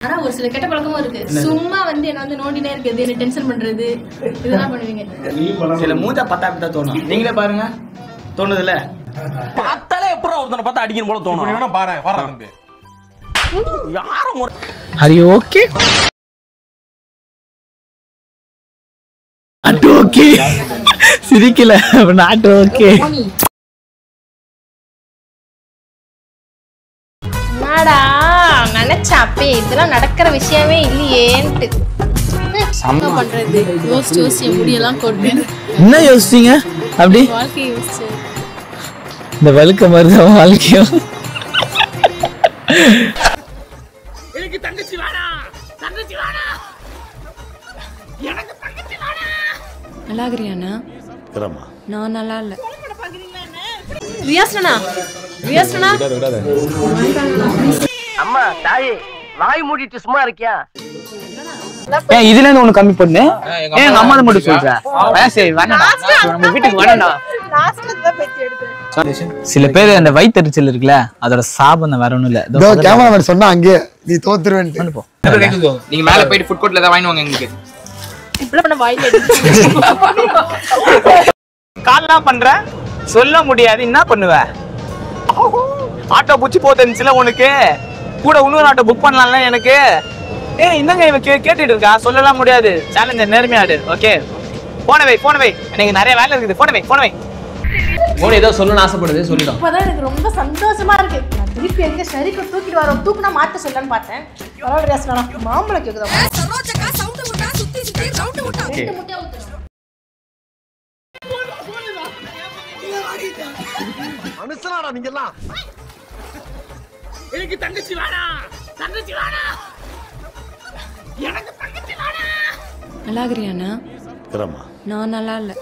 ஆனா ஒரு சில கெட்ட பழக்கமும் இருக்கு. சும்மா வந்து என்ன வந்து நோண்டினே இருக்குது, என்ன டென்ஷன் பண்றது, இதெல்லாம் பண்ணுவீங்க. சில மூஞ்சா பார்த்தா அப்படிதான் தோணும். நீங்களே பாருங்க, தோணுதுல? பார்த்தாலே எப்பறம் ஒருத்தனை பார்த்தா அடிக்கணும் போல தோணும். வேணா பாரு வராது. யாரும் Are you okay? Not okay. சிரிக்கல, not okay. என்னடா நினைச்ச அப்பே இதெல்லாம் நடக்கிற விஷயமே இல்லையேன்ட்டு என்ன பண்றது? யோசிச்சு என் முடியெல்லாம் கொண்டு என்ன யோசிச்சீங்க அப்படி? வாழ்க்கையை யோசிச்சு இந்த வழுக்க மாதிரிதான் வாழ்க்கையும். எனக்கு தங்கச்சி வேணா, தங்கச்சி வேணா, எனக்கு தங்கச்சி வேணா. நல்லா இருக்கிறியாண்ணா? நான் நல்லா இல்ல. ரியாஸ்னா ரியாஸ்னா அம்மா தாயே வாய் மூடிட்டு சும்மா இருக்கியா? ஏன் இதுல இருந்து ஒண்ணு கம்மி பண்ணு. ஏன் எங்க அம்மா மட்டும் சொல்றேன். சரி வேணாம், நம்ம வீட்டுக்கு வேணாம். சில பேர் அந்த வயிற்றுச்சல் இருக்குல்ல, அதோட சாபம் வேற ஒண்ணும் இல்ல. கேமராமேன் சொன்னா அங்கே நீ தோத்துருவேன். நீங்க மேல போயிட்டு ஃபுட் கோர்ட்ல ஏதாவது வாங்கி வாங்க. எங்களுக்கு இப்படி பண்ண வாயில கால்லாம் பண்ற சொல்ல முடியாது. என்ன பண்ணுவ? ஆட்டோ புடிச்சு போதுச்சுல உனக்கு, கூட இன்னொரு ஆட்டோ புக் பண்ணலாம்ல எனக்கு. என்னங்க இவன் கேட்டுட்டு இருக்கா? சொல்லலாம் முடியாது. சேலஞ்சர் நேர்மையாடு. ஓகே, போன வை எனக்கு நிறைய வேலை இருக்குது. போன வை மோனி ஏதோ சொல்லணும்னு ஆசைப்படுது, சொல்லிடும். இப்பதான் எனக்கு ரொம்ப சந்தோஷமா இருக்கு. நான் திருப்பி எங்க ஷரிக்க தூக்கிட்டு வரோம், தூக்குனா மாட்ட சொல்லலான்னு பார்த்தேன். பரவாயில்ல ரியாஸ்னா, மாம்பழம் கேக்குதா? மனுஷனாடா நீங்க எல்லாம். எனக்கு தங்கச்சி வேணா, தங்கச்சி வேணா, எனக்கு தங்கச்சி வேணா. நல்லா இருக்கிறியாண்ணா? நான் நல்லா இல்ல.